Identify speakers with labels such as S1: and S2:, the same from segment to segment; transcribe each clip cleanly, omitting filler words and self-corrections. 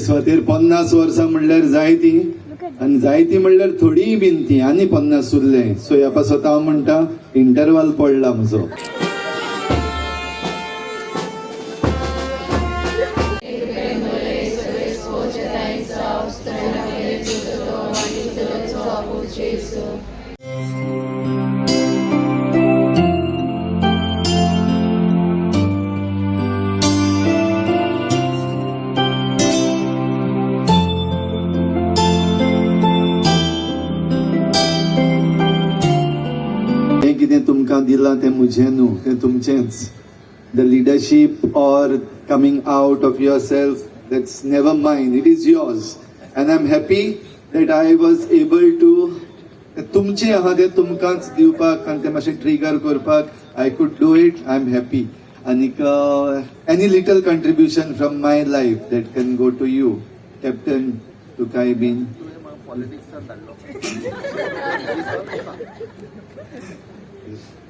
S1: सुवातेर 50 वर्सां म्हणल्यार जायती, आणि जायती म्हणल्यार थोडी बीन ती आनी 50 उरले. सो ह्या पासत हांव म्हणटा इंटरवल पडला म्हजो. कितें तुमकां दिलां तें म्हजें न्हू, तें तुमचेंच. The leadership or coming out of yourself, that's never mine, it is yours. And I am happy that I was able to तुमचें आहा तें तुमकांच दिवपाक आनी तें मातशें ट्रिगर करपाक I could do it. I am happy. आनीक any little contribution from my life that can go to you. Captain तुकाय बीन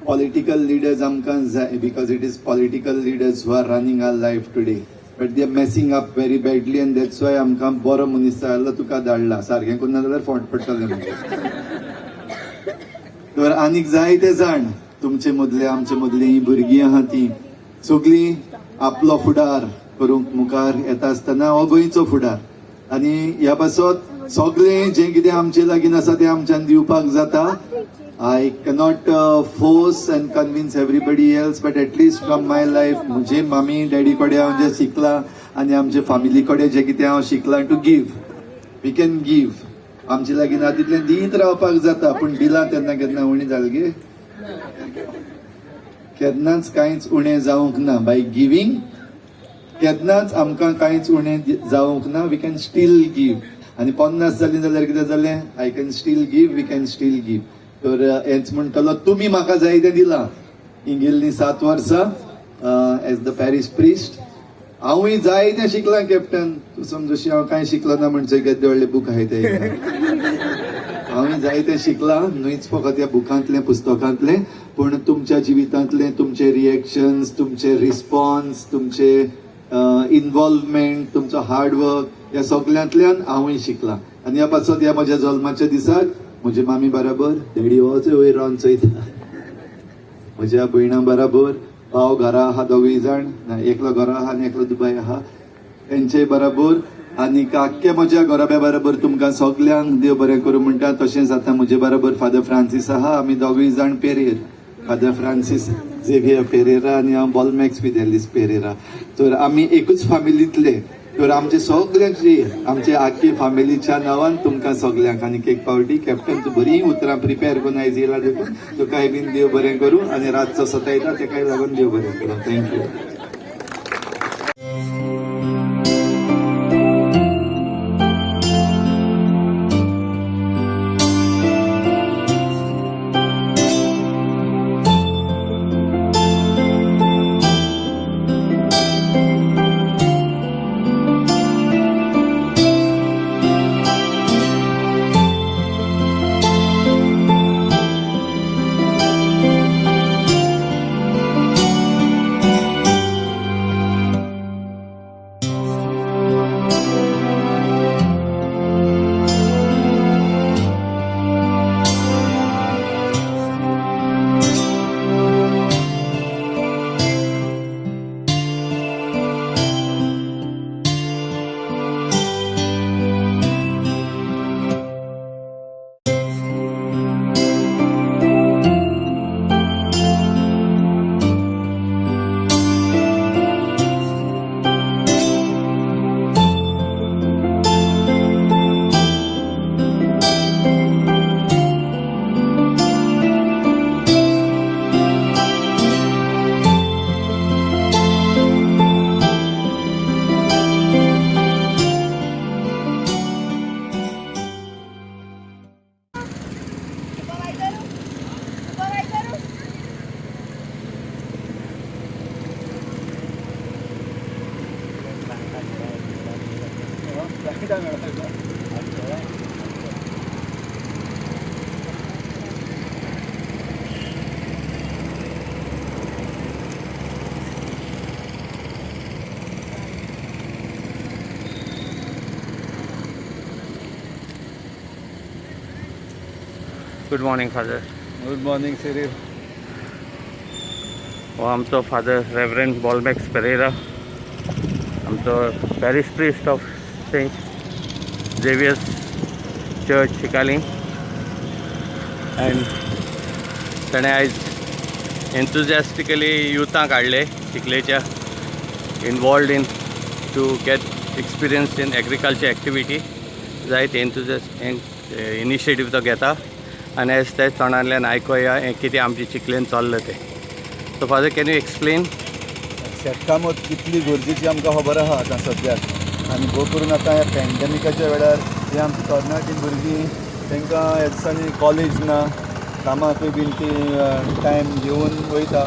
S1: political leaders amkan zay, because it is political leaders who are running our life today, but they are messing up very badly, and that's why amkan boro munis जाल्लो तुका धाडला. सारकें करून जाल्यार font पडटलें म्हणजे. तर आनीक जायते जाण तुमचे मदले आमचे मदली ही भुरगीं आहा ती सगळीं आपलो फुडार करूंक मुखार येता आसतना हो गोंयचो फुडार. आनी ह्या पासत सगळें जें कितें आमचे लागीं आसा तें आमच्यान दिवपाक जाता. I cannot force and convince everybody else, but at least from my life, मुझे मामी डॅडी कडे हांव जें शिकलां आनी आमचे फॅमिली कडे जें कितें हांव शिकलां to give. We can give. आमचे लागीं ना तितलें दीत रावपाक जाता, पूण दिलां तेन्ना केन्ना उणें जालें गे. केन्नाच कांयच उणें जावंक ना. बाय गिवींग केन्नाच आमकां कांयच उणें जावंक ना. We can still give. आनी 50 जालीं जाल्यार कितें जालें? I can still give, we can still give. तर हेच म्हणटलो तुमी म्हाका जाय तें दिलां. ही गेल्लीं 7 वर्सां एज द पॅरिश प्रिस्ट. हांवूय जाय तें शिकलां कॅप्टन. तूं समजशी हांव कांय शिकलो ना म्हणचे केदे व्हडले बूक आहाय ते. हांवूय जाय तें शिकलां, न्हूच फकत ह्या बुकांतलें पुस्तकांतलें, पूण तुमच्या जिवितांतले तुमचे रिएक्शन्स, तुमचे रिस्पॉन्स, तुमचे इन्वॉल्वमेंट, तुमचो हार्डवर्क, ह्या सगळ्यांतल्यान हांवूय शिकलां. आनी ह्या पासत ह्या म्हज्या जल्माच्या दिसाक म्हजे मामी बराबर डॅडी होच वयर रावन चयता. म्हज्या भयणा बराबर भाव घरा आहा, दोगूय जाण, एकलो घरा आहा आनी एकलो दुबय आहा, तेंचे बराबर. आनी आख्ख्या म्हज्या घराब्या बराबर तुमकां सगल्यांक देव बरें करूं म्हणटा. तशेंच आतां म्हजे बराबर फादर फ्रांसीस आहा. आमी दोगूय जाण Pierre. Father Francis Xavier Pereira आनी हांव बॉलमॅक्स फिदेलिस पेरेरा. तर आमी एकूच फॅमिलींतले. तर आमचे सगळ्यांची आमचे आख्खे फॅमिलीच्या नांवान तुमकां सगल्यांक आनीक एक पावटी कॅप्टन तूं बरीं उतरां प्रिपेर करून आयज येयला देखून तुकाय बीन देव बरें करूं आनी रातचो सतायता तेकाय लागून देव बरें करूं. Thank you.
S2: Good morning father.
S1: Good morning Cyril.
S2: हो आमचो फादर रेवरेंड बॉलमॅक्स पेरेरा, आमचो parish priest of saint Xavier's church Chicalim. And ताणें आयज एन्थुजियास्टिकली युथांक हाडले चिखलेच्या, involved in to get experience in agriculture activity. जायते इनिशिएटीव तो घेता आनी आयज तेच तोंडांतल्यान आयकोया हें कितें आमचे चिखलेन चल्लां तें. So father, can you explain?
S1: शेतकामत कितली गरजेची आमकां खबर आहा आतां सद्याक. आनी भोव करून आतां ह्या पॅन्डेमिकाच्या वेळार हे आमची तरणाटी भुरगीं, तांकां ह्या दिसांनी कॉलेज ना, कामाकूय बीन ती टायम घेवन वयता.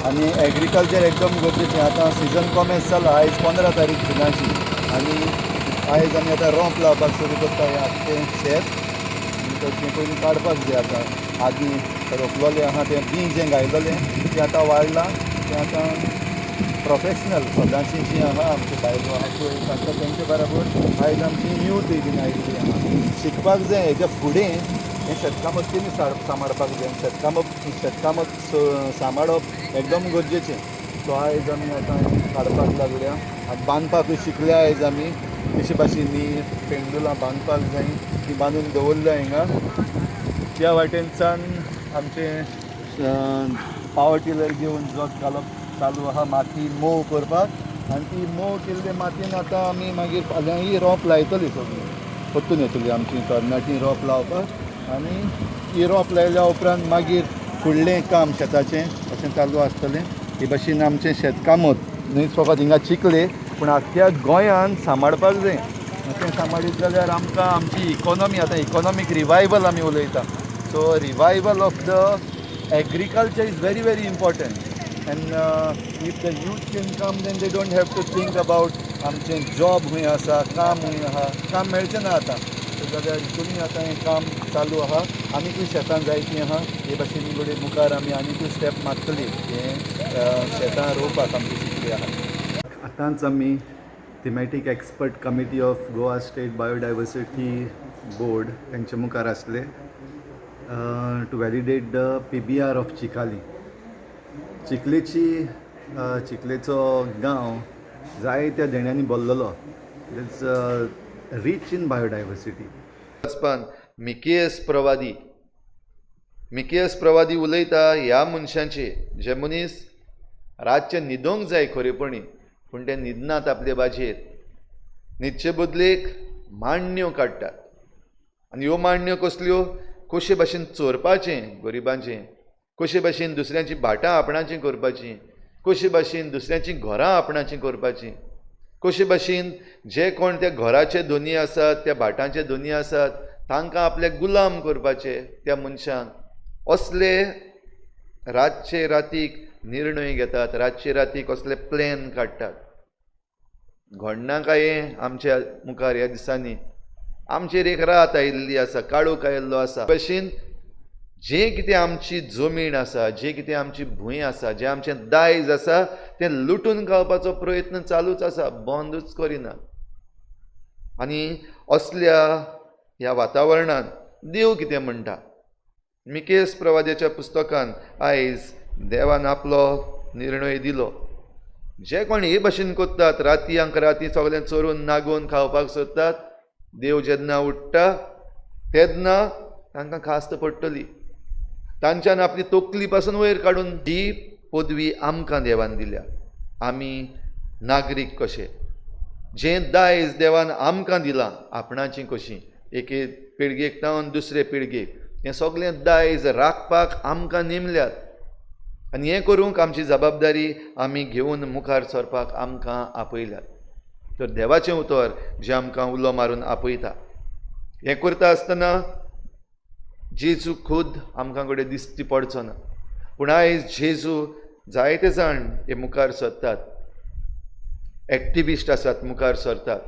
S1: आनी एग्रीकल्चर एकदम गरजेचें. आतां सिजन कॉमेस जाला, आयज 15 तारीख जुनाची, आनी आयज आमी आतां रोंप लावपाक सुरू करता. हें आख्खें शेत तशें पयलीं काडपाक जाय. आतां आदीं रोपलोलें आहा तें बी जें घायलोलें तें आतां वाडलां. तें आतां प्रोफेशनल सदांचीं जीं आहा आमची बायलो आहा पळय तांकां तेंचे बराबर आयज आमची यूथ बीन आयिल्ली आहा. शिकपाक जाय हेज्या फुडें हें शेतकामत तेमी सांबाळपाक जाय. शेतकामत सांबाळप एकदम गरजेचें. सो आयज आमी आतां काडपाक लागल्या. आतां बांदपाकूय शिकल्या आयज आमी कशे भाशेनी पेंडुलां बांदपाक जाय ती बांदून दवरल्या हिंगा. त्या वाटेनच्यान आमचें पावर टिलर घेवन जोत घालप चालू आहा माती मोव करपाक. आनी ती मोव केल्ले मातयेन आतां आमी मागीर फाल्यां ही रोंप लायतलीं सगळीं. परतून येतलीं आमची तरणाटीं रोंप लावपाक. आनी ही रोंप लायल्या उपरांत मागीर फुडलें काम शेताचें अशें चालू आसतलें. हे भाशेन आमचें शेतकामत न्हय फकत हिंगा चिखले पूण आख्ख्या गोंयान सांबाळपाक जाय. तें सांबाळीत जाल्यार आमकां आमची इकॉनॉमी, आतां इकॉनॉमीक रिवायवल आमी उलयता. So revival of the agriculture is very very important. And if the youth can come then they don't have to think about आमचें जॉब खंय आसा, काम खंय आहा. काम मेळचें ना आतां. जाल्यार हितूनय आतां हें काम चालू आहा. आनीकूय शेतां जायतीं आहा. हे भाशेन फुडें मुखार आमी आनीकूय स्टेप मारतलीं. हें शेतां रोवपाक आमची चिखली आहा. आतांच आमी thematic expert committee of Goa state biodiversity board तांचे मुखार आसले to validate the PBR of Chicalim. चिखलेचो गांव जायत्या देण्यांनी भरलेलो. It's rich in biodiversity. मिकेयस प्रवादी उलयता ह्या मनशांचे, जे मनीस रातचे न्हिदोंक जाय खरेपणी पूण ते न्हिदनात आपले बाजेर. न्हिदचे बदलेक मांडण्यो काडटात. आनी ह्यो मांडण्यो कसल्यो? कशे भाशेन चोरपाचें गरिबांचें, कशे भाशेन दुसऱ्यांची भाटां आपणाचीं करपाचीं, कशे भाशेन दुसऱ्यांचीं घरां आपणाचीं करपाचीं, कशे भाशेन जे कोण त्या घराचे धोनी आसात, त्या भाटांचे धोनी आसात, तांकां आपले गुलाम करपाचे त्या मनशांक. असले रातचे रातीक निर्णय घेतात, रातचे रातीक असले प्लॅन काडटात. घडना काय आमच्या मुखार ह्या दिसांनी आमचेर एक रात आयिल्ली आसा, काळोख आयिल्लो आसा. भशेन जें कितें आमची जमीन आसा, जें कितें आमची भूंय आसा, जें आमचें दायज आसा तें लुटून खावपाचो प्रयत्न चालूच आसा, बंदूच करिना. आनी असल्या ह्या वातावरणांत देव कितें म्हणटा? मिकेयस प्रवाद्याच्या पुस्तकान आयज देवान आपलो निर्णय दिलो. जे कोण हे भाशेन कोत्तात, रातयांक राती सगळें चोरून नागोवन खावपाक सोदतात, देव जेन्ना उठ्ठा तेन्ना तांकां खास्त पडटली. तांच्यान आपली तोकली पासून वयर काडून जी पदवी आमकां देवान दिल्या. आमी नागरीक कशे, जें दायज देवान आमकां दिलां आपणाचीं कशीं, एके पिळगेक तावन दुसरे पिळगेक, हें सगळें दायज राखपाक आमकां नेमल्यात. आनी हें करूंक आमची जबाबदारी आमी घेवन मुखार सरपाक आमकां आपयल्यात. तर देवाचें उतर जें आमकां उलो मारून आपयता. हें करता आसतना जेजू खुद आमकां कडेन दिश्टी पडचो ना. पूण आयज जेजू जायते जाण हे मुखार सरतात. एक्टिविस्ट आसात, मुखार सरतात.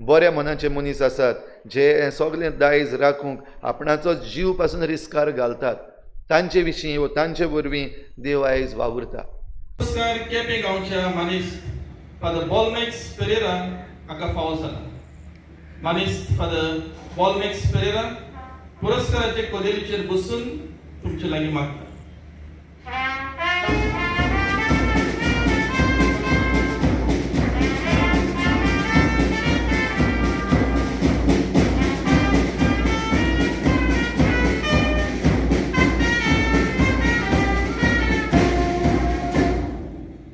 S1: बऱ्या मनाचे मनीस आसात जे हें सगळें दायज राखूंक आपणाचो जीव पासून रिस्कार घालतात. तांचे विशीं वा तांचे वरवीं देव आयज वावुरता.
S3: नमस्कार. केपें गांवच्या मनीस फादर बॉलमॅक्स पेरेरा हाका फावो जाला. मनीस फादर बॉलमॅक्स पेरेरा पुरस्काराचे कदेलीचेर बसून तुमचे लागीं मागता.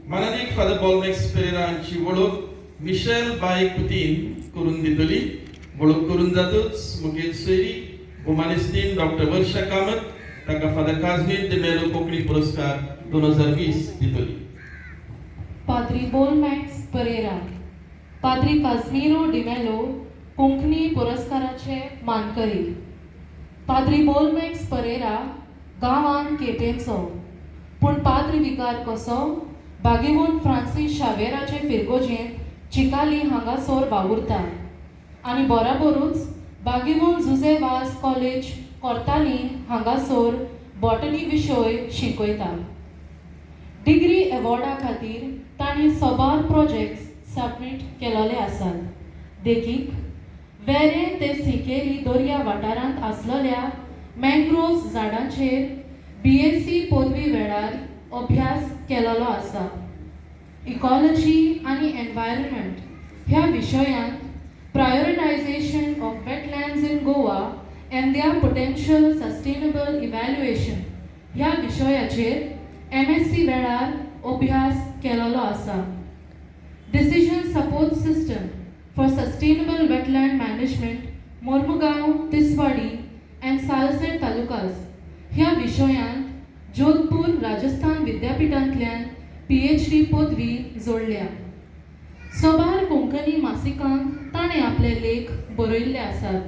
S3: माननीय फादर बॉलमॅक्स पेरेरा हांची वळख मिशेल बाय कुतीन करून दितली. वळख करून जातूच मुखेल सोयरी हुमानिस्टीन डॉक्टर वर्षा कामत ताका फादर काझमीर de Melo कोंकणी पुरस्कार 2020 दितली.
S4: Padre Bolmax Pereira, Padre Casimiro de Melo Konkani पुरस्काराचे मानकरी. पाद्री बोलमॅक्स परेरा गांवान केपेंचो, पूण पाद्री विकार कसो बागेवून फ्रांसीस शावेराचे फिरगोजेंत चिकाली हांगासर वावुरता आनी बराबरूच बागेवून जुजे वास कॉलेज कोर्ताली हांगासर बॉटनी विशय शिकयता. डिग्री अवॉर्डा खातीर तांणी सोबार प्रोजेक्ट्स सबमीट केलेले आसात. देखीक वेरे ते सिकेरी दर्या वाठारांत आसलेल्या मँग्रोव्ह झाडांचेर BSc पदवी वेळार अभ्यास केलेलो आसा. इकॉलॉजी आनी एनवायरमेंट ह्या विशयांत prioritisation of wetlands in Goa and their potential sustainable evaluation ह्या विशयाचेर MSc वेळार अभ्यास केलेलो आसा. Decision support system for sustainable wetland management Mormugao, Tiswadi and Salcete तालुकास ह्या विशयांत जोधपूर राजस्थान विद्यापीठांतल्यान PhD पदवी जोडल्या. सोबार कोंकणी मासिकांत ताणें आपले लेख बरयल्ले आसात.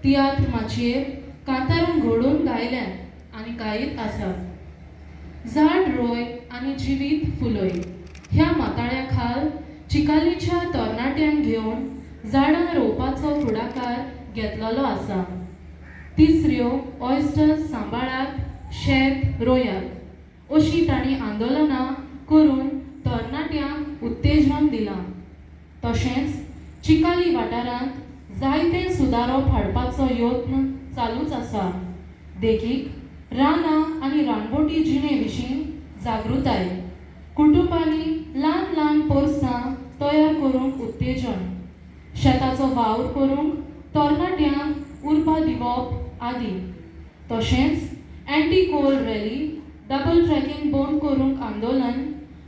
S4: तियात्र माचयेर कांतारां घडोवन गायल्यात आनी गायीत आसात. झाड रोय आनी जिवीत फुलय ह्या माताळ्या खाल चिकालीच्या तरणाट्यांक घेवन झाडां रोवपाचो फुडाकार घेतलेलो आसा. तिसऱ्यो ऑयस्टर्स सांबाळात, शेत रोयात अशीं तांणी आंदोलनां करून तरणाट्यांक उत्तेजन दिलां. तशेंच चिकाली वाठारांत जायते सुदारप हाडपाचो यत्न चालूच आसा. देखीक रानां आनी रानवटी जिणे विशीं जागृताय, कुटुंबांनी ल्हान ल्हान पोरसां तयार करूंक उत्तेजन, शेताचो वावर करूंक तरणाट्यांक उर्बा दिवप आदी. तशेंच anti coal rally, double tracking बंद करूंक आंदोलन,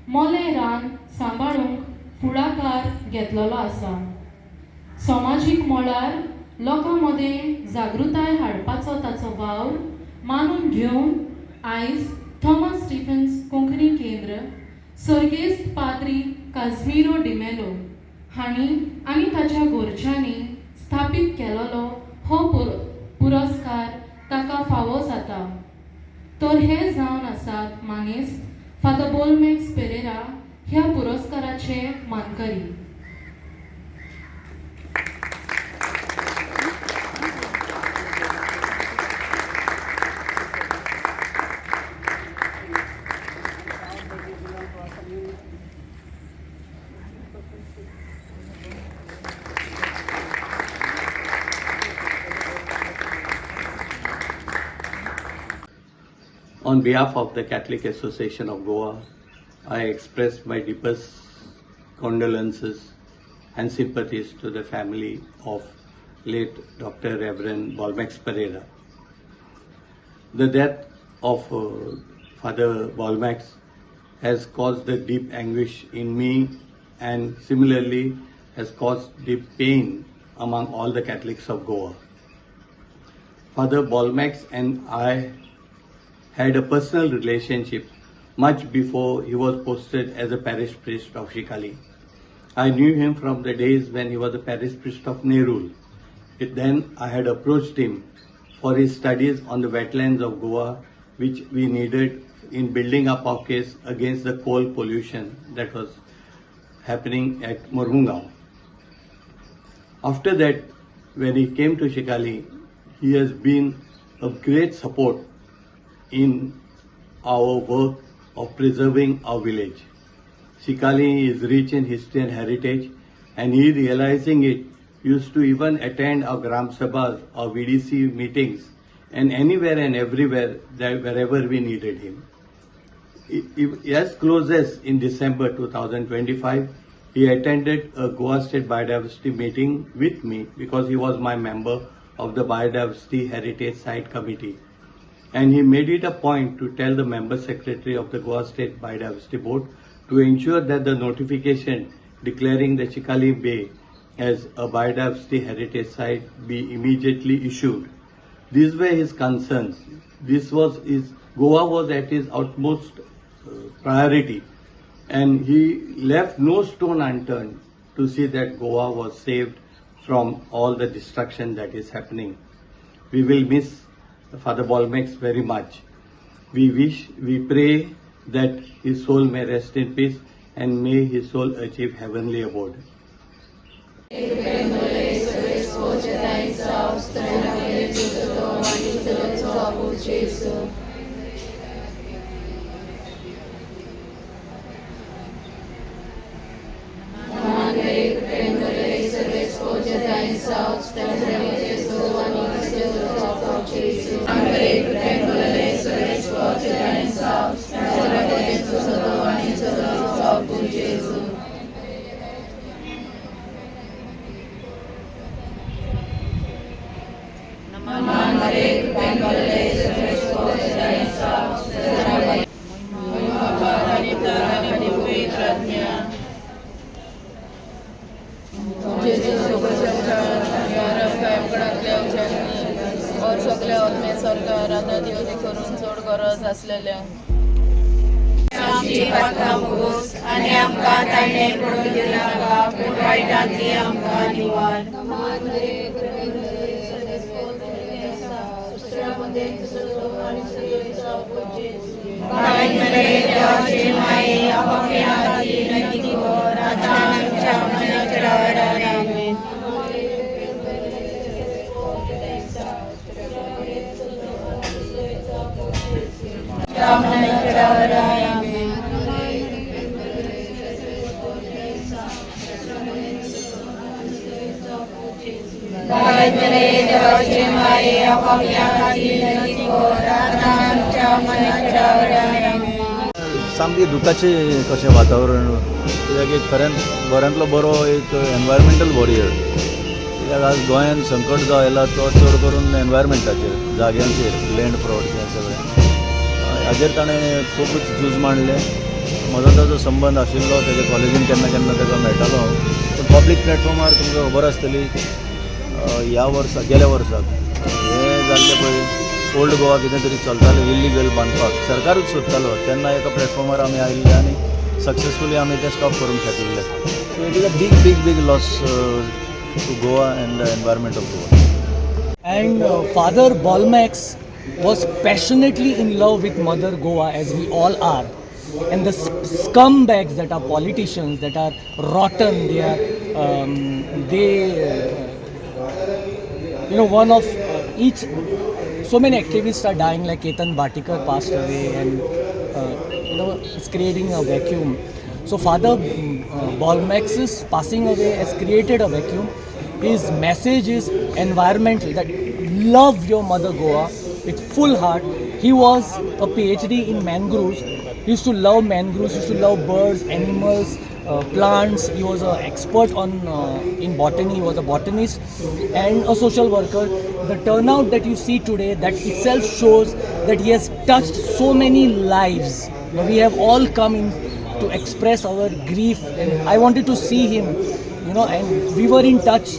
S4: मोले रान सांबाळूंक फुडाकार घेतलेलो आसा. समाजीक मळार लोकां मदें जागृताय हाडपाचो ताचो वावर मानून घेवन आयज थॉमस स्टीफन्स कोंकणी केंद्र, सर्गेस्त पाद्री काझमीरो de Melo हांणी आनी ताच्या घरच्यांनी स्थापीत केलेलो हो पुरस्कार ताका फावो जाता. तर हे जावन आसात मानेस्त फादर बोलमॅक्स पेरेरा ह्या पुरस्काराचे मानकरी.
S2: On behalf of the Catholic Association of Goa, I express my deepest condolences and sympathies to the family of late Dr. Reverend Bolmax Pereira. The death of Father Bolmax has caused a deep anguish in me and similarly has caused deep pain among all the Catholics of Goa. Father Bolmax and I had a personal relationship much before he was posted as a parish priest of Shikali. I knew him from the days when he was a parish priest of Nerul. Then I had approached him for his studies on the wetlands of Goa, which we needed in building up our case against the coal pollution that was happening at Mormungao. After that, when he came to Shikali, he has been of great support in our work of preserving our village. Shikali is rich in history and heritage, and he, realizing it, used to even attend our Gram Sabhas or VDC meetings and anywhere and everywhere wherever we needed him. As close as in December 2025, he attended a Goa State Biodiversity meeting with me because he was my member of the Biodiversity Heritage Site Committee. And he made it a point to tell the member secretary of the Goa State Biodiversity Board to ensure that the notification declaring the Chikali Bay as a biodiversity heritage site be immediately issued. These were his concerns. Goa was at his utmost priority, and he left no stone unturned to see that Goa was saved from all the destruction that is happening. We will miss Father Bolmex very much. We pray that his soul may rest in peace and may his soul achieve heavenly abode.
S5: और सगळ्या ऑर्मे सरकार आतां दिवजी करून चड गरज आसलेल्या आमची पातळां भोस आनी आमकां ताणें पडून दिनाका पूण वायटांतली आमकां निवार देवाचे माये आपापल्या हातीन नदी कर आतां आमच्या मनाच्या आमेन देवाचे माये आपापल्या हातीन नदी कर आतां आमच्या मनाच्या आमेन
S6: सामकी दुखाचे कशें वातावरण कित्याक एक खऱ्यान बऱ्यांतलो बरो एक एनवायरमेंटल वॉरियर कित्याक आज गोंयांत संकट जो आयला तो चड करून एनवायरमेंटाचेर जाग्यांचेर लँड फ्रॉड हें सगळें हाजेर ताणें खूबच झूज मांडलें म्हजो ताजो संबंद आशिल्लो तेज्या कॉलेजीन केन्ना केन्ना ताका मेळटालो पूण पब्लीक प्लॅटफॉर्मार तुमकां खबर आसतली गेल्या वर्साक हें जाल्लें पळय ओल्ड गोवा कितें तरी चलतालें इल्लीगल बांदपाक सरकारूच सोदतालो तेन्ना एका प्लॅटफॉर्मार आमी आयिल्ले आनी सक्सेसफुली आमी तें स्टॉप करूंक शकलेले so it is a big loss to Goa and the environment of Goa.
S7: And Father Bolmex was passionately in love with Mother Goa, as we all are. And the scumbags that are politicians, that are rotten, one of each. So many activists are dying, like Ketan Bhatikar passed away, and it's creating a vacuum. So Father Bolmex's passing away has created a vacuum. His message is environmental, that love your Mother Goa with full heart. He was a PhD in mangroves. He used to love mangroves, he used to love birds, animals, plants. He was an expert in botany. He was a botanist and a social worker. The turnout that you see today, that itself shows that he has touched so many lives. We have all come in to express our grief, and I wanted to see him, and we were in touch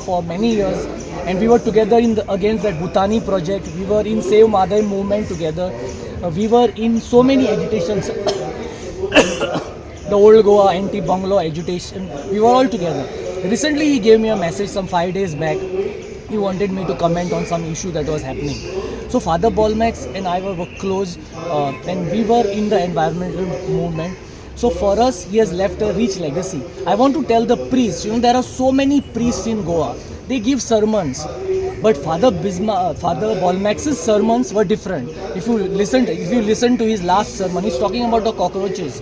S7: for many years, and we were together against that Bhutani project. We were in Save Madai movement together. We were in so many agitations. The Old Goa anti-bungalow agitation. We were all together. Recently he gave me a message some 5 days back. He wanted me to comment on some issue that was happening. So Father Bolmex and I were close, and we were in the environmental movement. So for us, he has left a rich legacy. I want to tell the priests, there are so many priests in Goa. They give sermons. But Father Bolmex's sermons were different. If you listen to his last sermon, he's talking about the cockroaches.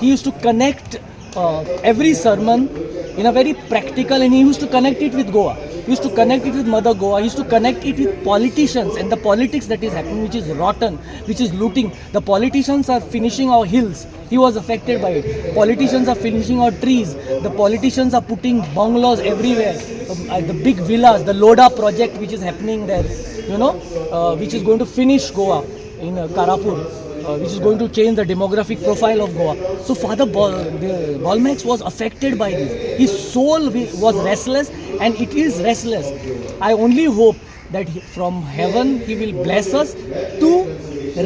S7: He used to connect every sermon in a very practical, and he used to connect it with Goa. He used to connect it with Mother Goa. He used to connect it with politicians and the politics that is happening, which is rotten, which is looting. The politicians are finishing our hills. He was affected by it. Politicians are finishing our trees. The politicians are putting bungalows everywhere. The big villas, the Loda project which is happening there, which is going to finish Goa in Karapur. Which is going to change the demographic profile of Goa. So Father Bolmax was affected by this. His soul was restless, and it is restless. I only hope that from heaven he will bless us to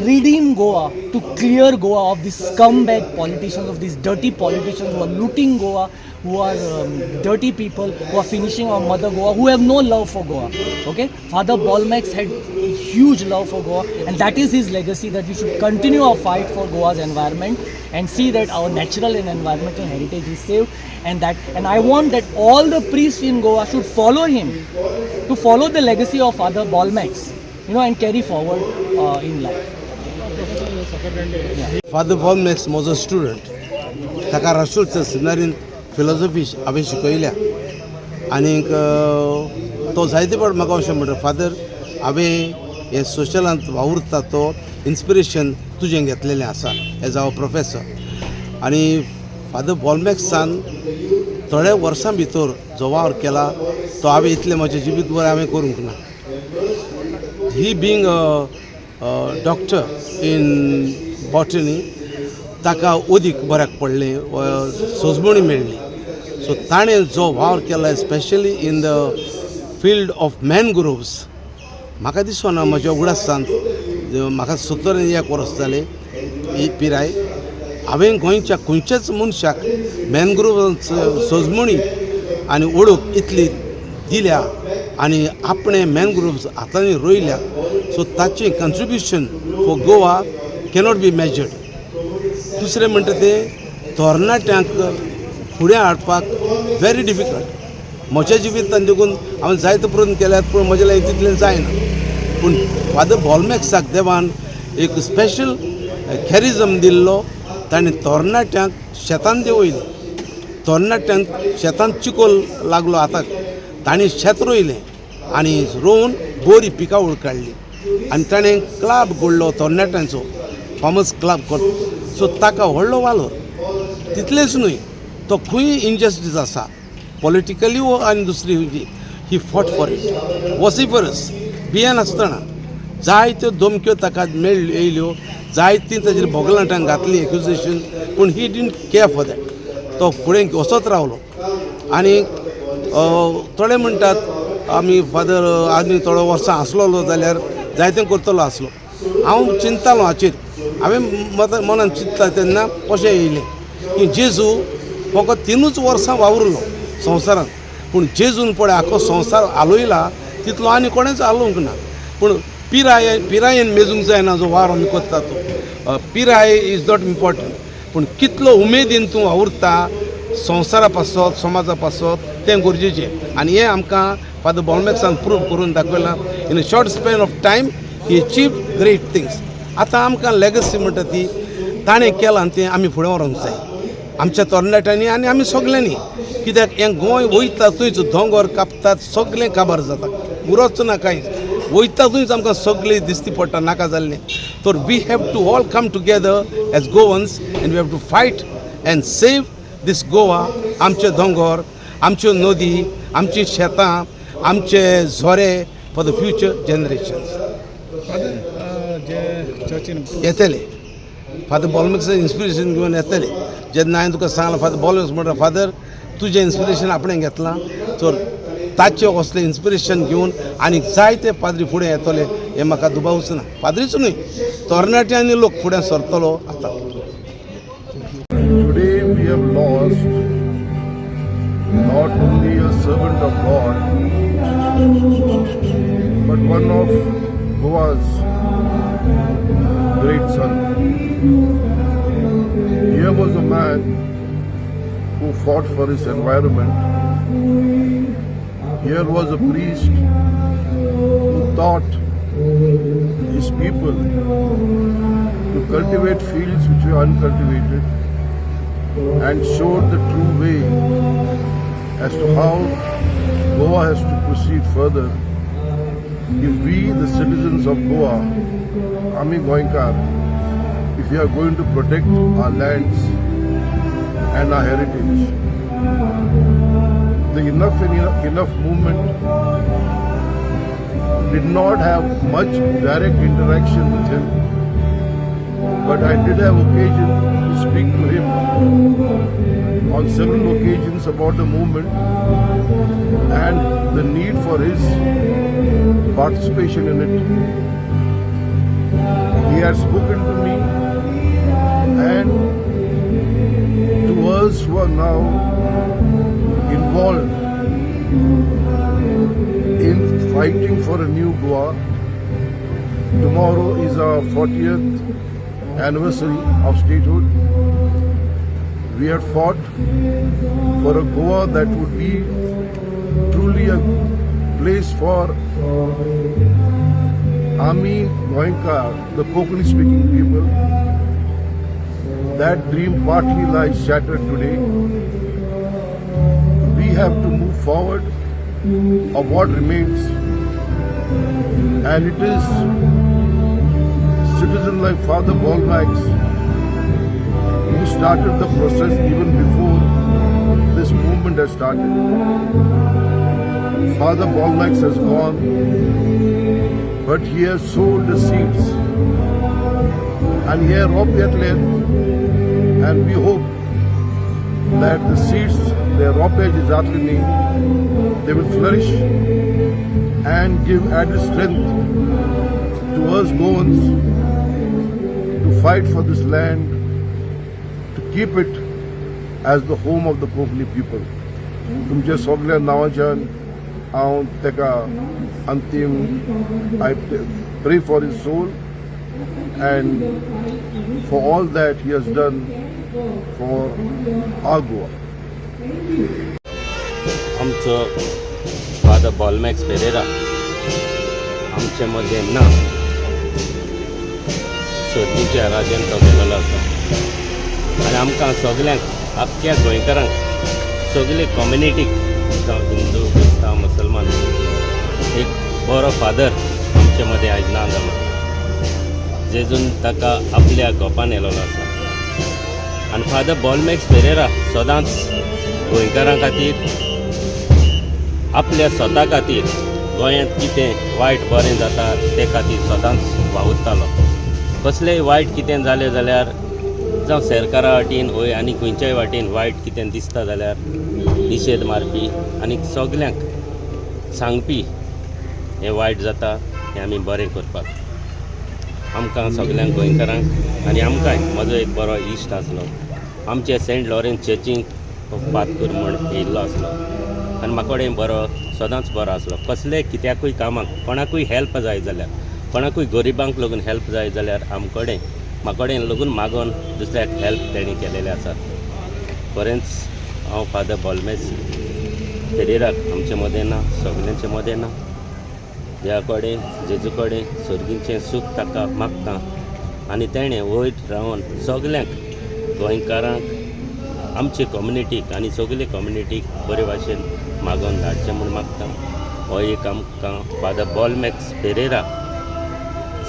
S7: redeem Goa, to clear Goa of these scumbag politicians, of these dirty politicians who are looting Goa, who are dirty people, who are finishing our mother Goa, who have no love for Goa. Okay, Father Bolmax had a huge love for Goa, and that is his legacy, that we should continue our fight for Goa's environment and see that our natural and environmental heritage is saved, and I want that all the priests in Goa should follow him, to follow the legacy of Father Bolmax, and carry forward in life.
S8: Father Bolmax was a student. ताका राष्ट्रोत्सव सेमिनारीन philosophy हांवें शिकयल्या आनीक तो जायते फावट म्हाका अशें म्हणटा father हांवें हे सोशलांत वावुरता तो इन्स्पिरेशन तुजें घेतलेलें आसा एज आवर प्रोफेसर आनी फादर बॉलमॅक्सान थोड्या वर्सां भितर जो वावर केला तो हांवें इतलें म्हजें जिवीत भर हांवें करूंक ना. He being a doctor in botany ताका अदीक बऱ्याक पडलें सोजमणी मेळ्ळी. सो ताणें जो वावर केला specially in the field of mangroves म्हाका दिसना म्हज्या उगडासांत म्हाका 71 वर्स जाले ही पिराय हांवें गोंयच्या खंयच्याच मनशाक मॅनग्रोव सोजमणी आनी ओळख इतली दिल्या आनी आपणे मॅनग्रोव्स हातांनी रोयल्या. सो ताचें contribution for Goa cannot be measured. दुसरें म्हणटा तें तरणाट्यांक फुडें हाडपाक व्हेरी डिफिकल्ट. म्हज्या जिवितांत देखून हांवें जायते प्रयत्न केल्यात पूण म्हजे लागीं तितलें जायना. पूण फादर बॉलमॅक्साक देवान एक स्पेशल कॅरिझम दिल्लो. ताणें तरणाट्यांक शेतांत देंवयली. तरणाट्यांक शेतांत चिकोल लागलो हाताक ताणें शेत रोयलें आनी रोवन बरी पिकावळ काडली आनी ताणें क्लब घडलो तरणाट्यांचो फार्मर्स क्लब करता. सो ताका व्हडलो वालोर. तितलेंच न्हय तो खंय इनजस्टीस आसा पॉलिटिकली वो आनी दुसरी ही फॉट फॉर इट वॉसिफरस बियान आसतना जायत्यो धमक्यो ताका येयल्यो जायतीं ताजेर भोगलांटांक घातली एक्युजेशन पूण he didn't care for that. तो फुडें वचत रावलो आनी थोडे म्हणटात आमी फादर आमी थोडो वर्सां आसलो जाल्यार जायतें करतलो आसलो. हांव चिंततालो हाचेर. हांवें मनान चिंतता तेन्ना अशें येयलें की जेजू फकत 3 वर्सां वावुरलो संवसारांत पूण जेजून पळय आख्खो संवसार हालोयला तितलो आनी कोणेच हालोवंक ना. पूण पिरायेन मेजूंक जायना जो वार आमी करता तो. पिराय इज नॉट इम्पॉर्टंट पूण कितलो उमेदीन तूं वावुरता संवसारा पासत समाजा पासत तें गरजेचें. आनी हें आमकां फादर बॉलमॅक्सान प्रूव करून दाखयलां. In a short span of time he achieve great things. आतां आमकां लेगसी म्हणटा ती ताणें केलां आनी तें आमी फुडें व्हरूंक जाय आमच्या तरणाट्यांनी आनी आमी सगल्यांनी. कित्याक हें गोंय वयता थंयच दोंगर कापतात सगळें काबार जाता उरोच ना कांयच. वयता थंयच आमकां सगळें दिश्टी पडटा नाका जाल्लें. तर we have to all come together as Goans and we have to fight and save this Goa. आमचे दोंगर आमच्यो नदी आमचीं शेतां आमचे झोरे फॉर द फ्युचर जनरेशन्स. येतले फादर बॉलमॅक्साचें इन्स्पिरेशन घेवन येतले. जेन्ना हांवें तुका सांगलां फादर बॉलमॅक्स म्हणटा फादर तुजें इन्स्पिरेशन आपणें घेतलां तर ताचें असलें इन्स्पिरेशन घेवन आनी जायते पाद्री फुडें येतले हें म्हाका दुबावच ना. पाद्रीच न्हय तरणाटे आनी लोक फुडें सरतलो आतां.
S9: Today we have lost not only a servant of God but one of Goa's great son. Here was a man who fought for his environment. Here was a priest who taught his people to cultivate fields which were uncultivated and showed the true way as to how Goa has to proceed further. If we, the citizens of Goa, Ami Goinkar, if we are going to protect our lands and our heritage, the enough movement did not have much direct interaction with him, but I did have occasion to speak to him on several occasions about the movement and the need for his participation in it. He has spoken to me, and to us who are now involved in fighting for a new Goa, tomorrow is our 40th anniversary of statehood. We had fought for a Goa that would be truly a place for Ami Goinkar, the Konkani speaking people. That dream partly lies shattered today. We have to move forward of what remains, and it is citizens like Father Bolmax who started the process even before this movement has started. Father Bolmax has gone, but he has sowed the seeds, and he has and we hope that the seeds, the ropage is athlini, they will flourish and give added strength to us Goans to fight for this land, to keep it as the home of the Konkani people. तुमच्या सगळ्या नावाच्यान हांव तेका अंतिम I pray for his soul and for all that he has done for our Goa.
S2: आमचो father Bolmax Pereira आमचे मध्ये ना सोदीच्या राज्यान तो गेलेलो आसा आनी आमकां सगल्यांक आख्ख्या गोंयकारांक सगळे कम्युनिटीक जावं हिंदू क्रिस्तांव मुसलमान एक बरो फादर आमचे मदें आयज ना जालो जेजून ताका आपल्या गोपान येयलेलो आसा आनी फादर बॉलमॅक्स पेरेरा सदांच गोंयकारां खातीर आपल्या स्वता खातीर गोंयांत कितें वायट बरें जाता ते खातीर सदांच वावुरतालो कसलेंय वायट कितें जालें जाल्यार जावं सरकारा वाटेन ओय आनी खंयच्याय वाटेन वायट कितें दिसता जाल्यार निशेध मारपी आनी सगल्यांक सांगपी हें वायट जाता हें आमी बरें करपाक आमकां सगल्यांक गोंयकारांक आनी आमकांय म्हजो एक बरो इश्ट आसलो आमचे सेंट लॉरेन्स चर्चीक पातकूर म्हूण येयल्लो आसलो आनी म्हाका कडेन बरो सदांच बरो आसलो कसलेय कित्याकूय कामाक कोणाकूय हेल्प जाय जाल्यार कोणाकूय गरिबांक लागून हेल्प जाय जाल्यार म्हाका कडेन लागून मागोन दुसऱ्याक हेल्प तेणी केलेले आसात बरेंच हांव फादर बॉलमॅक्स पेरेराक आमचे मदें ना सगल्यांचे मदें ना देवा कडेन जेजू कडेन सर्गीचें सूख ताका मागता आनी तेणें वयर रावन सगल्यांक गोंयकारांक आमचे कम्युनिटीक आनी सगळे कम्युनिटीक बरे भाशेन मागोन धाडचें म्हूण मागता हो एक आमकां फादर बॉलमॅक्स पेरेरा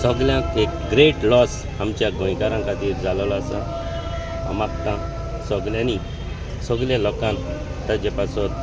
S2: सगल्यांक एक ग्रेट लॉस आमच्या गोंयकारां खातीर जालोलो आसा हांव मागतां सगल्यांनी सगल्या लोकांक ताजे पासत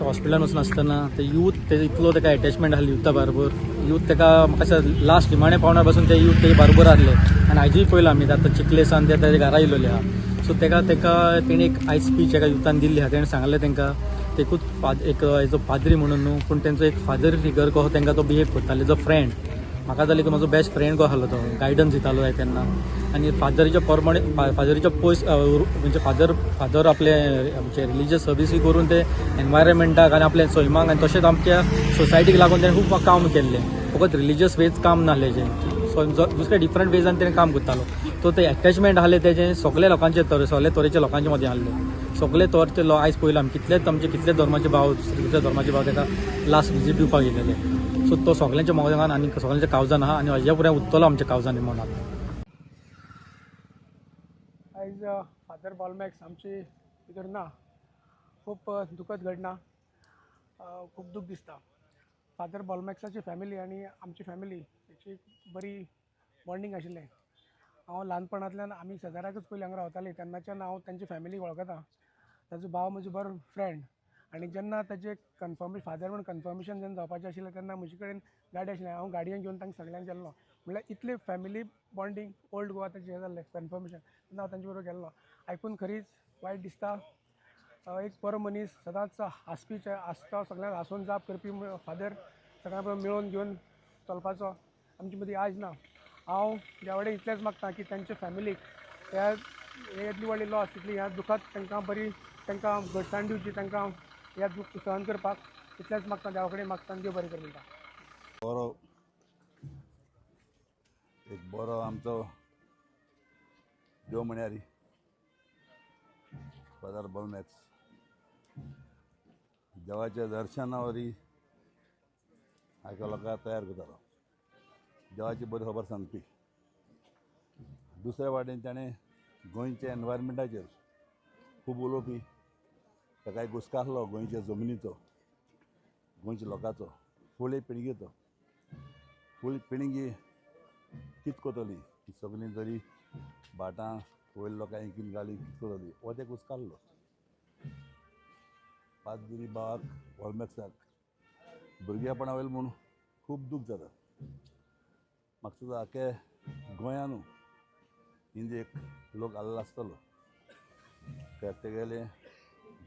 S7: हॉस्पिटलान वचनासतना ते यूथ ते इतलो ताका अटॅचमेंट आसली युथा बरोबर यूथ ताका म्हाका लास्ट निमाणे पावणार पासून ते यूथ तेजे बरोबर आसले आनी आयजूय पयलो आमी आतां चिखलेसान ते ताजे घरा येयलोले आहा सो ताका तेणी एक आयज स्पीच एका युथान दिल्ली आहा तेणें सांगलें तांकां तेकूच एक एज अ पाद्री म्हणून न्हू पूण तेंचो एक फादर फिगर कसो तांकां तो बिहेव करतालो एज अ फ्रेंड म्हाका जाल्यार तो म्हजो बेस्ट फ्रेंड कसो आसलो तो गायडन्स दितालो जाय तेन्ना आनी फादरीच्या प्रमाणे फादरीच्या पयस म्हणजे फादर आपले आमचे रिलिजियस सर्विसूय करून ते एनवायरमेंटाक आनी आपल्या सैमाक आनी तशेंच आमच्या सोसायटीक लागून तेणें खूब काम केल्लें फकत रिलिजियस वेज काम नासलें जें दुसऱ्या डिफरंट वेजान तेणें काम करतालो तो ते एटॅचमेंट आसलें तेजें सगळ्या लोकांचे सगळ्या तरेच्या लोकांच्या मदीं आसलें सगळे तोरचे आयज पयलो आमी कितले धर्माचे भाव दुसऱ्या धर्माचे भाव ताका लास्ट विजीट दिवपाक येयलेले सो तो सगळ्यांच्या मोगान आनी सगळ्यांच्या कावजान आहा आनी हाज्या फुडें उरतलो आमच्या कावजांनी म्हणून
S10: आयज फादर बॉलमॅक्स आमची भितर ना खूब दुखद घडना खूब दूख दिसता फादर बॉलमॅक्साची फॅमिली आनी आमची फॅमिली हेची बरी बॉन्डिंग आशिल्लें हांव ल्हानपणांतल्यान आमी शेजाऱ्याकूच पयलीं हांगा रावतालीं तेन्नाच्यान हांव तांची फॅमिली वळखता ताजो भाव म्हजो बरो फ्रेंड आनी जेन्ना ताजें फादर म्हणून कन्फर्मेशन जेन्ना जावपाचें आशिल्लें तेन्ना म्हजे कडेन गाडी आशिल्ली हांव गाडयेन घेवन तांकां सगळ्यांक गेल्लो म्हणल्यार इतली फॅमिली बॉन्डिंग ओल्ड गोवा ताचें हें जाल्लें कन्फर्मेशन तेन्ना हांव तांचे बरोबर गेल्लो आयकून खरीच वायट दिसता एक बरो मनीस सदांच हांसपी आसता सगळ्यांक हांसून जाप करपी फादर सगळ्यां बरोबर मेळून घेवन चलपाचो आमचे मदीं आयज ना हांव देवा कडेन इतलेंच मागता की तांचे फॅमिलीक ह्या येदली व्हडली लॉस तितली ह्या दुखांत तांकां बरी तांकां घटसाण दिवची तांकां ह्या दूख सहन करपाक इतलेंच मागता देवा कडेन मागता आनी देव बरें कर म्हणटा
S6: एक बरो आमचो देव म्हण्यारी फादर बॉलमॅक्स देवाच्या दर्शनावरी हाका लोकांक तयार करतालो देवाची बरी खबर सांगपी दुसऱ्या वाटेन ताणें गोंयच्या एनवायरमेंटाचेर खूब उलोवपी ताका एक हुस्को आसलो गोंयच्या जमनीचो गोंयच्या लोकांचो फुडले पिळगेचो फुडली पिळगी कित कोतली ही सगळीं तरी भाटां वयल्या लोकांक इकीन घाली कित कोतली हो तेका हुस्को आसलो पाद्री बाबाक बॉलमॅक्साक भुरगेपणा वयलें म्हूण खूब दूख जाता म्हाका सुद्दां आख्या गोंयानू हिंदीक लोक आल्लो आसतलो तेगेले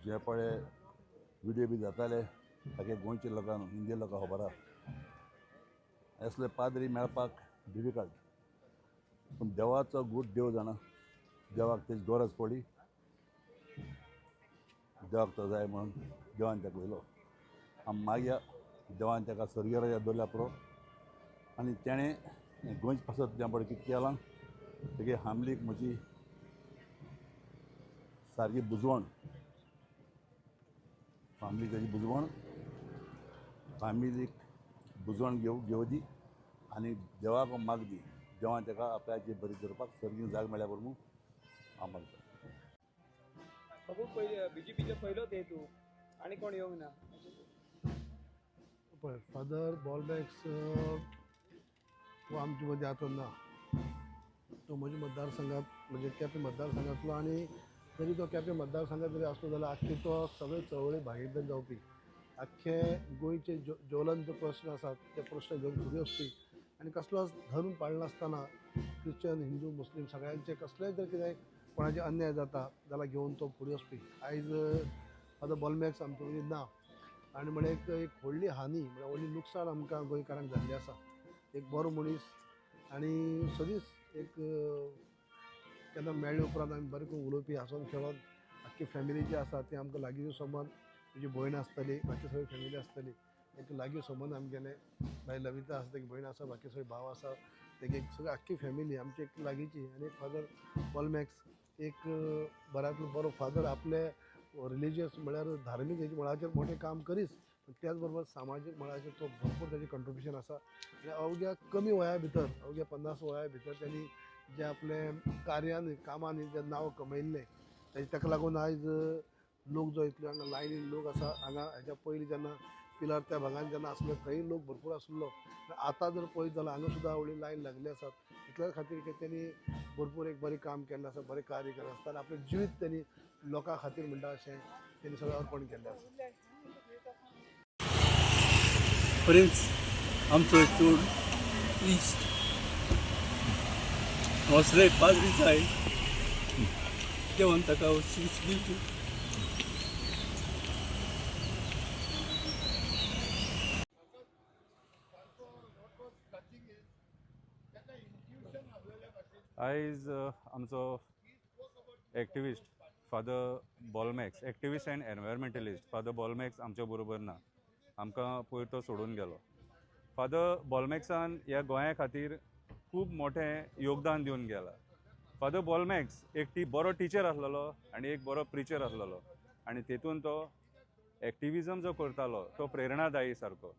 S6: जे पळय विडियो बी जाताले आख्या गोंयच्या लोकांक हिंदी लोकांक खबर आहा असले पाद्री मेळपाक डिफिकल्ट पूण देवाचो गूट देव जाणा देवाक तेजी गरज पडली देवाक तो जाय म्हणून देवान ताका वयलो आमी मागया देवान ताका सर्गेराज्यात दवरल्या पुरो आनी तेणें गोंयचे पासत त्या पळय कितें केलां तेगे हामलीक म्हजी सारकी बुजवण फॅमिली तेजी बुजवण फॅमिलीक बुजवण घेवची आनी देवाक माग दी देवान ताका आपल्याची बरी करपाक सर्गीन जाग मेळ्ळ्या बरोबर हांव मागता
S10: बीजेपीचे पयलोच हेतू आनी कोण येवंक ना
S9: पळय फादर बॉलमॅक्स हो आमचे मदीं आतां ना तो म्हज्या मतदारसंघात म्हणजे केपें मतदारसंघातलो आनी जरी तो केपें मतदारसंघात जरी आसलो जाल्यार आख्खे तो सगळे चळवळी भागीदार जावपी आख्खे गोंयचे ज्वलंत प्रश्न आसात ते प्रश्न घेवन फुडें वचपी आनी कसलोच धर्म पाळनासतना क्रिश्चन हिंदू मुस्लीम सगळ्यांचे कसलेंय जर कितें कोणाचे अन्याय जाता जाल्यार घेवन तो फुडें वचपी आयज फादर बॉलमॅक्स आमचे मदीं ना आनी म्हळ्यार एक व्हडली हानी म्हळ्यार व्हडली लुकसाण आमकां गोंयकारांक जाल्ली आसा एक बरो मनीस आनी सदींच एक केन्ना मेळ्ळे उपरांत आमी बरें करून उलोवपी हांसोन खेळोन आख्खी फॅमिली जी आसा ती आमकां लागीं संबंद तुजी भयण आसतली बाकी सगळी फॅमिली आसतली एक लागीं संबंद आमी गेले बाय लविता आसा तेगे भयण आसा बाकी सगळी भाव आसा तेगे सगळी आख्खी फॅमिली आमची एक लागींची आनी एक फादर बॉलमॅक्स एक बऱ्यांतलो बरो फादर आपले रिलिजियस म्हळ्यार धार्मीक हेजे मळाचेर मोठें काम करीत त्याच बरोबर सामाजीक मळाचेर तो भरपूर तेजें कंट्रिब्युशन आसा आनी अवघ्या कमी वया भितर अवघ्या 50 वया भितर त्यांनी जे आपले कार्यान कामांनी जे नांव कमयल्लें ताका लागून आयज लोक जो इतले हांगा लायनीन लोक आसा हांगा हेच्या पयलीं जेन्ना पिलार त्या भागान जेन्ना आसलो थंय लोक भरपूर आसलो आतां जर पळयत जाल्यार हांगा सुद्दां व्हडली लायन लागली आसात इतल्या खातीर की त्यांनी भरपूर एक बरें काम केल्लें आसा बरें कार्य केल्लें आसता आनी आपलें जिवीत त्यांनी लोकां खातीर म्हणटा अशें
S10: त्यांनी सगळं अर्पण केलें आसा.
S6: प्रिन्स आमचो चूड इश्ट असले पाद्री जाय देवान ताका शीश दिवची.
S11: आयज आमचो activist father Bolmax, activist end environmentalist father Bolmax आमच्या बरोबर ना. आमकां पयर तो सोडून गेलो. फादर बॉलमॅक्सान ह्या गोंया खातीर खूब मोठें योगदान दिवन गेला. फादर बॉलमॅक्स एक बरो टिचर आसलेलो आनी एक बरो प्रिचर आसलेलो आनी तेतून तो एक्टिविजम जो करतालो तो प्रेरणादायी सारको.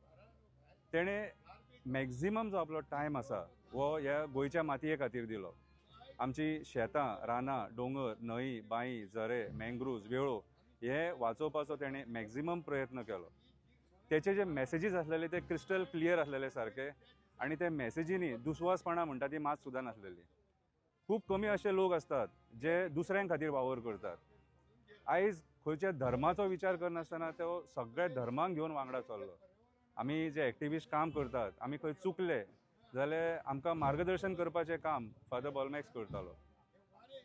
S11: तेणें मॅक्झिमम जो आपलो टायम आसा वो ह्या गोंयच्या मातये खातीर दिलो. आमची शेतां, रानां, दोंगर, न्हंय, बांय, झरे, मँग्रुव्ज, वेळो हे वाचोवपाचो तेणें मॅक्झिमम प्रयत्न केलो. तेचे जे मॅसेजीस आसलेले ते क्रिस्टल क्लियर आसलेले सारके आनी ते मॅसेजींनी दुस्वासपणां म्हणटा ती मात सुद्दां नासलेली. खूब कमी अशे लोक असतात जे दुसऱ्यां खातीर वावर करतात. आयज खंयच्या धर्माचो विचार करनासतना तो सगळ्या धर्मांक घेवन वांगडा चल्लो. आमी जे एक्टिविस्ट काम करतात, आमी खंय चुकले जाल्यार आमकां मार्गदर्शन करपाचें काम फादर बॉलमॅक्स करतालो.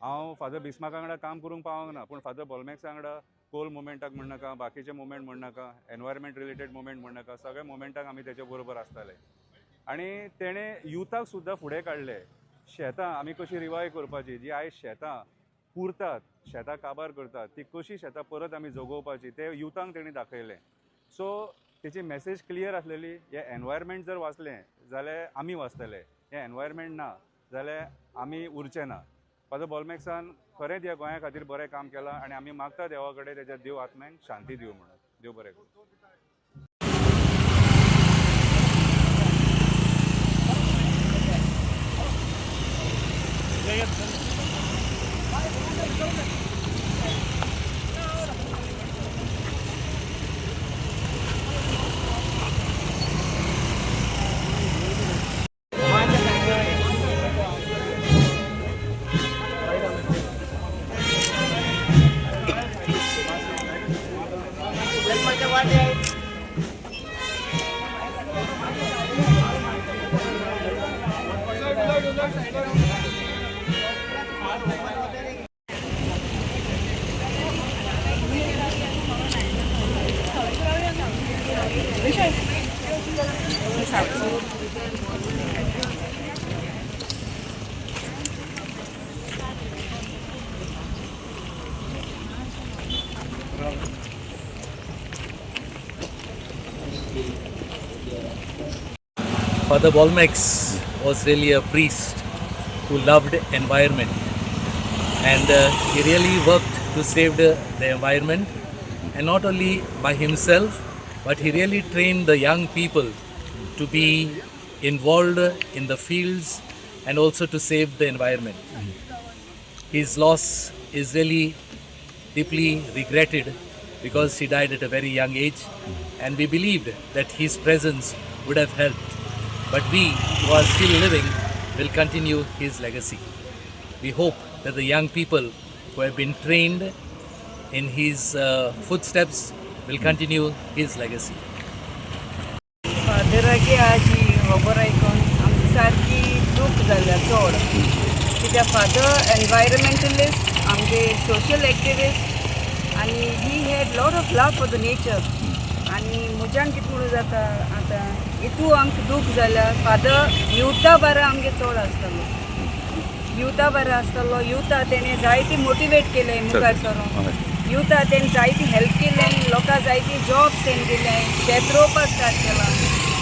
S11: हांव फादर बिस्मार्का वांगडा काम करूंक पावंक ना, पूण फादर बॉलमॅक्सा वांगडा कोल मुवमेंटाक म्हण नाका, बाकीचे मुवमेंट म्हण नाका, एनवायरमेंट रिलेटेड मुवमेंट म्हण नाका, सगळ्या मुवमेंटाक आमी तेचे बरोबर आसताले. आनी तेणें युथाक सुद्दां फुडें काडले. शेतां आमी कशी रिवाय करपाची, जी आयज शेतां पुरतात, शेतां काबार करतात, ती कशी शेतां परत आमी जगोवपाची ते युथांक तेणी दाखयलें. सो तेची मॅसेज क्लियर आसलेली. हे एनवायरमेंट जर वाचलें जाल्यार आमी वाचतले, हे एनवायरमेंट ना जाल्यार आमी उरचे ना. फादर बॉलमॅक्सान खरेंच ह्या गोंया खातीर बरें काम केलां आनी आमी मागता देवा कडेन तेच्या देव आत्म्यांक शांती दिवं म्हणून. देव बरें करूं.
S12: Father Ballmacks was really a priest who loved environment, and he really worked to save the environment, and not only by himself, but he really trained the young people to be involved in the fields and also to save the environment. His loss is really deeply regretted because he died at a very young age, and we believed that his presence would have helped. But we who are still living will continue his legacy. We hope that the young people who have been trained in his footsteps will continue his legacy.
S5: फादराची आजी खबर आयकून आमची सारकी दूख जाल्या चड. कित्याक father environmentalist, आमचे सोशल एक्टिविस्ट, आनी he had lot of love for the nature. आनी म्हज्यान कितें म्हणून जाता आतां हितू आमकां दूख जाल्यार फादर युथा बरो आमगे चड आसतालो. युथा बरो आसतालो. युथा तेणें जायती मोटिवेट केलें मुखार सरून. युथा तेणें जायती हेल्प केलें, लोकांक जायती जॉब्स तेणें दिलें, शेत रोवपाक स्टार्ट केलां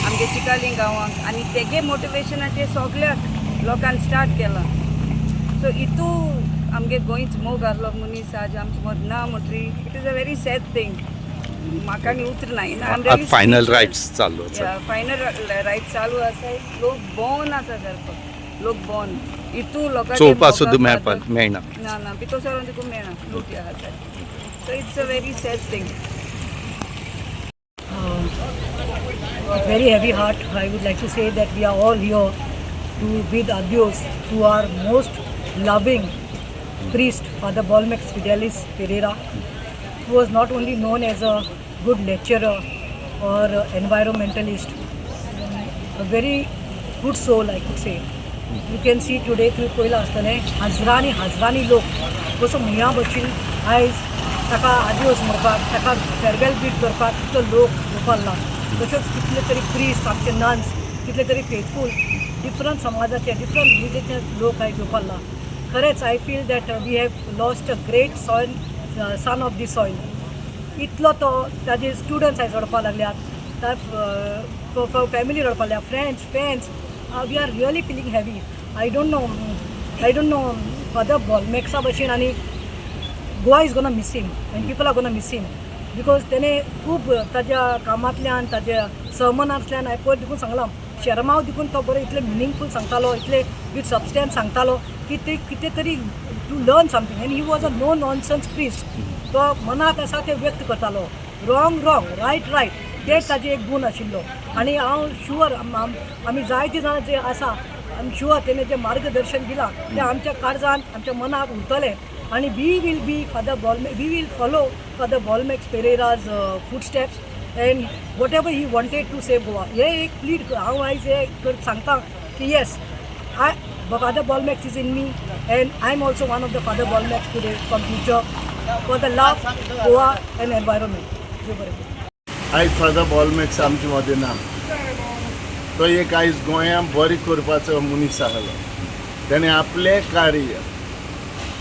S5: आमगे चिकाली गांवांक. आनी तेगे मोटिवेशनाचेर सगळ्याक लोकांनी स्टार्ट केलां. सो हितू आमगे गोंयच मोग आहलो मनीस आज आमचो मद ना म्हटरी it is a very sad thing. म्हाका न्ही उतर ना.
S2: फायनल रायट्स चालू
S5: फायनल रायट्स चालू आसा. लोक बोन आसा सारको. लोक बोन हितू लोकांक
S2: चोवपा सुद्दां मेळना.
S5: ना भितर सरून देखून मेळना. लोक आसा. So it's a very sad thing.
S13: With very heavy heart, I would like to say that we are all here to bid adios to our most loving priest, Father Ballmacks Fidelis Pereira. who was not only known as a good lecturer or environmentalist, a very good soul, I could say. You can see today थंय पयला आसतलें हजारांनी लोक कसो मुया भशेन आयज ताका आदिवस म्हणपाक ताका फेरवेल बीट करपाक कितलो लोक येवपाक तशेंच कितले तरी प्रिस्ट आमचे नन्स कितले तरी फेथफूल डिफरंट समाजाचे डिफरंट रिलीजनचे लोक आयज येवपाक खरेंच I feel that we have lost a great soil son of the soil. इतलो तो ताजे स्टुडंट्स आयज रडपाक लागल्यात, फॅमिली रडपाक लागल्या, friends fans. We are really feeling heavy. I don't know Father Bolmeksa भशेन आनी Goa is gonna miss him and people are gonna miss him because तेणे खूब ताज्या कामांतल्यान ताज्या सर्मनांतल्यान हांवें पयर देखून सांगलां शर्माव देखून तो बरो इतले मिनींगफूल सांगतालो, इतले विथ सबस्टन्स सांगतालो की ते कितें तरी to learn something and he was a no nonsense priest. तो मनांत आसा तें व्यक्त करतालो, रॉंग रायट ते ताजे एक गूण आशिल्लो. आनी हांव शुअर आमी जायते जाण जे आसा आय एम शुअर तेणें जें मार्गदर्शन दिलां तें आमच्या काळजांत आमच्या मनांत उरतलें आनी we will follow father Bolmax Pereira's footsteps and whatever he wanted to save Goa. हे एक प्लीड हांव आयज हे सांगता की yes father Bolmax is in me and I am also one of the father Bolmax today from future for the love Goa and environment.
S9: आयज father Bolmax आमचे मदें ना. तो एक आयज गोंयां बरें करपाचो मनीस आसलो. ताणें आपलें कार्य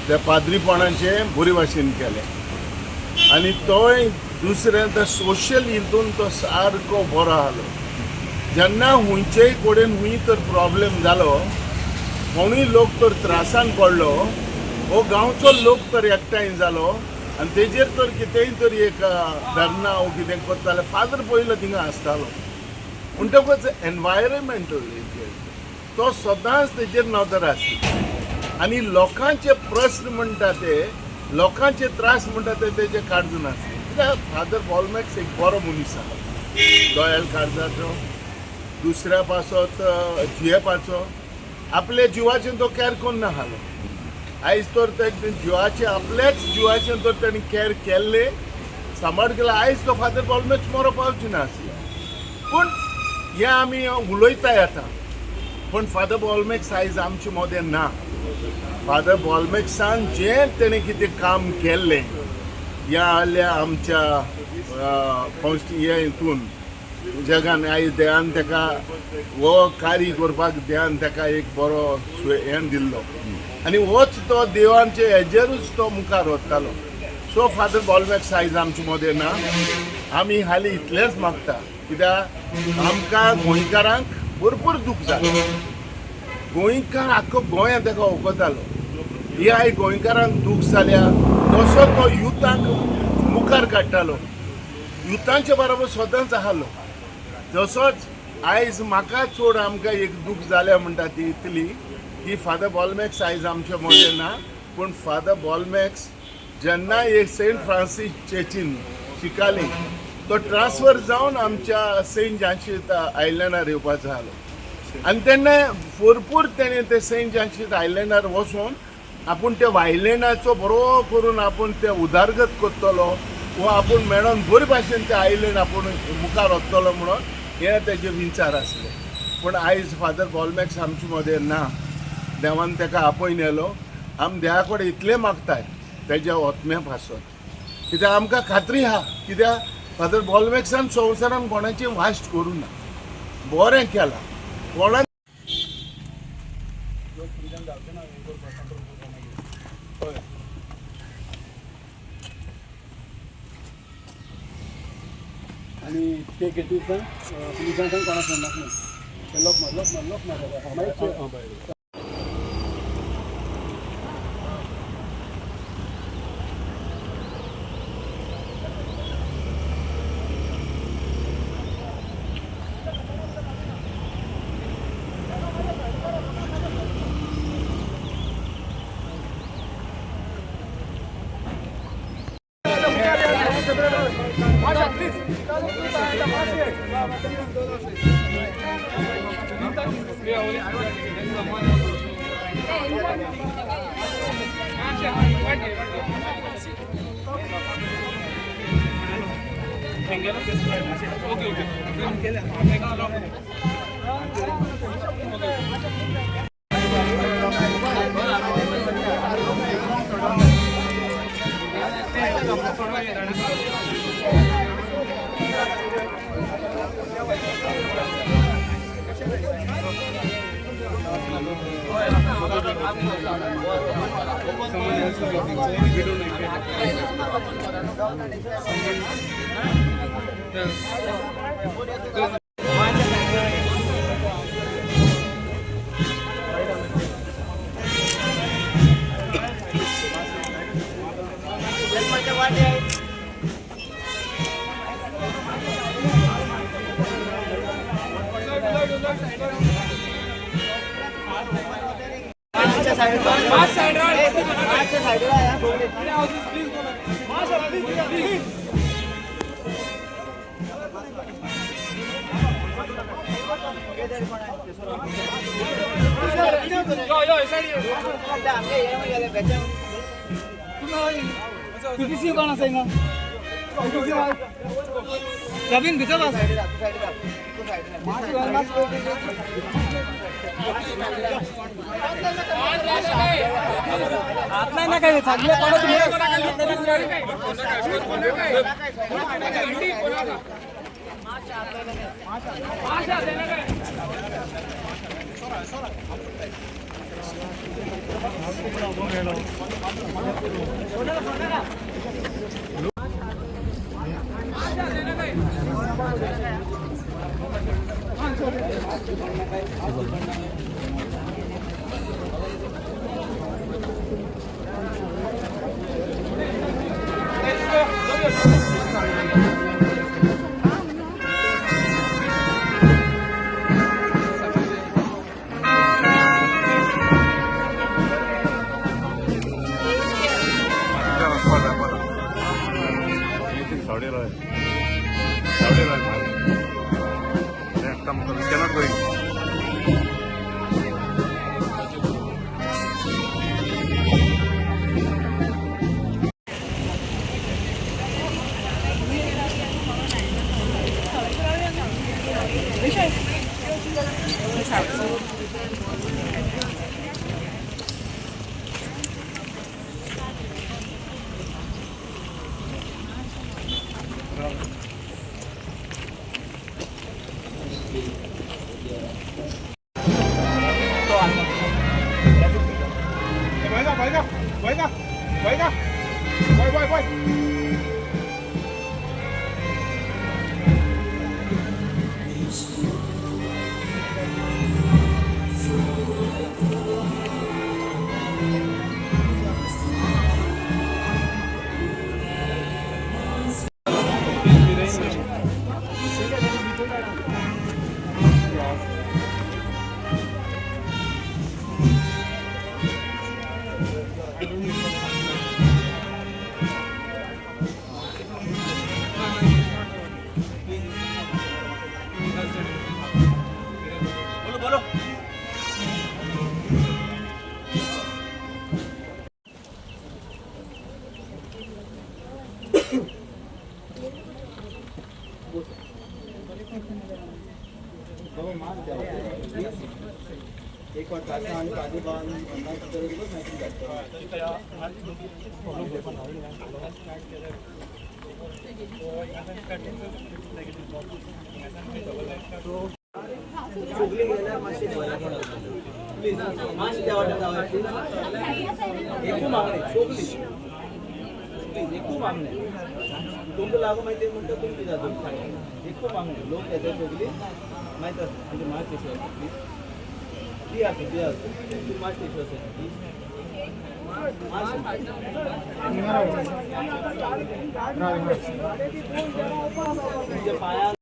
S9: त्या पाद्रीपणाचें बरे भाशेन केलें आनी तोय दुसऱ्या सोशल हितून तो सारको बरो आसलो. जेन्ना हुंयचेय कडेन हुंय तर प्रॉब्लेम जालो, कोणूय लोक तर त्रासान पडलो, हो गांवचो लोक तर एकठांय जालो आनी तेजेर तर कितेंय तरी एक धरना वो कितें करता जाल्यार फादर पयलो थिंगा आसतालो. म्हणटकच एनवायरमेंटल तो सदांच तेजेर नदर आसली आनी लोकांचे प्रश्न म्हणटा ते लोकांचे त्रास म्हणटा ते तेजे काळजून आसले. कित्याक फादर बॉलमॅक्स एक बरो मनीस आसा, दोळ्याल काळजाचो, दुसऱ्या पासत जियेपाचो, आपल्या जिवाचें तो कॅर करून नाहलो. आयज तर ते जिवाचे आपल्याच जिवाचें तर ताणें कॅर केल्ले सांबाळ केला. आयज तो फादर बॉलमॅक्स मरो पावची नासलो. पूण हे आमी उलयता येता पूण फादर बॉलमॅक्स आयज आमचे मदें ना. फादर बॉलमॅक्सान जें तेणें कितें काम केल्लें ह्या आल्या आमच्या हितून जगान आयज देवान ताका हो कार्य करपाक देवान ताका एक बरो हें दिल्लो आनी होच तो देवांचे हेजेरूच तो मुखार वतालो. सो फादर बॉलमॅक्स आयज आमचे मदें ना. आमी हालीं इतलेंच मागता कित्याक आमकां गोंयकारांक भरपूर दूख जालें. गोंयकार आख्खो गोंयां ताका वखतालो. ही आयज गोंयकारांक दूख जाल्या तसो तो युथांक मुखार काडटालो, युथांचे बरोबर स्वताच आसलो. तसोच आयज म्हाका चड आमकां एक दूख जाल्या म्हणटा ती इतली की फादर बॉलमॅक्स आयज आमचे मदें ना. पूण फादर बॉलमॅक्स जेन्ना एक सेंट फ्रांसीस चर्चीन शिकाली तो ट्रान्सफर जावन आमच्या सेंट जॉन्स आयलँडार येवपाचो आसलो आनी तेन्ना भरपूर तेणें ते सेंट जॉन्स आयलँडार वचून आपूण त्या आयलँडाचो बरो करून आपूण ते उदारगत करतलो वो आपूण मेळोन बरे भाशेन ते आयलँड आपूण मुखार वतलो म्हणून हे तेजे विचार आसले. पूण आयज फादर बॉलमॅक्स आमचे मदें ना. देवान ताका आपयन येलो. आमी देवा कडेन इतलें मागताय तेज्या ओतम्या पासत कित्याक आमकां खात्री आहा कित्याक फादर बॉलमॅक्सान संवसारान कोणाचें वाश्ट करूं ना, बरें केलां. कोणा
S10: आनी ते घेतून पुलिसांक कोणाक म्हणनाक न्हू ते लोक मारलो
S14: तुमचं लागू माहिती म्हणतो तुमची जातो खूप मागणी लोक त्याच्या सगळी माहीत असतं म्हणजे मार्च प्लीज ती असतो तू मार्च पाया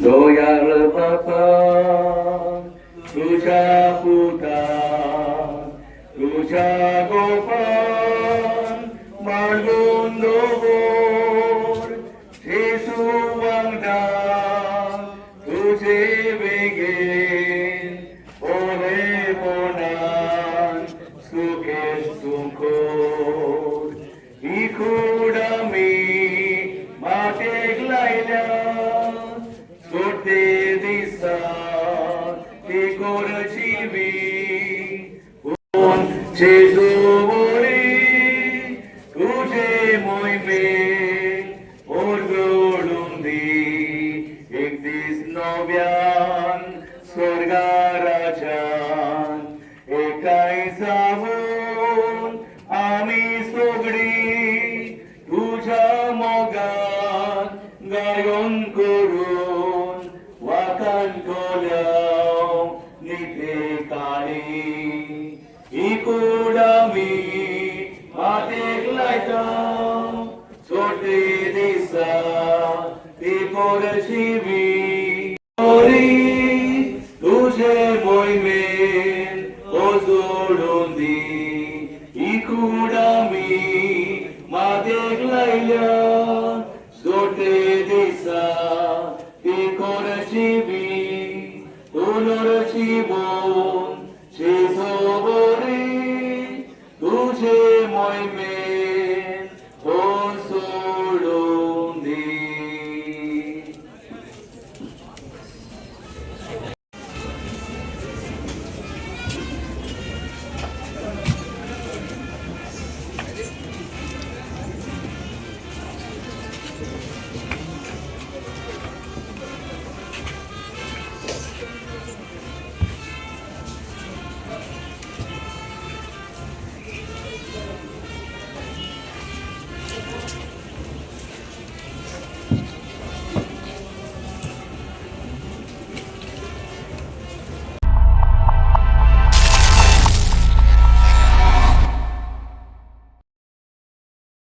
S15: दयाळ बापा तुझ्या पुता तुझ्या गोपान मागून दोर येसू वांगडा तुझे वेगेन ओले पोनान सुखेश सुखोर इखुडा मी मातेक लायल्या सोडते दिसा ती कोरचिवी कोण जेजू मोरी तुझे मोहिमे ओरगडून दी एक दीस नव्यान स्वर्गा राजान एकाय जावून आमी सोगडी तुझ्या मोगान गायन करून वाकान कोल्याव निते काळी इकुडामी मातेक लायता सोडते दिसा ती कोरशिवी तुझे मोहिमेन ओजोडून दी इकुडामी मातेक लायल्या सोडते दिसा ती कोरशिवी उलोरशिवोन शेसोबोरी तुझे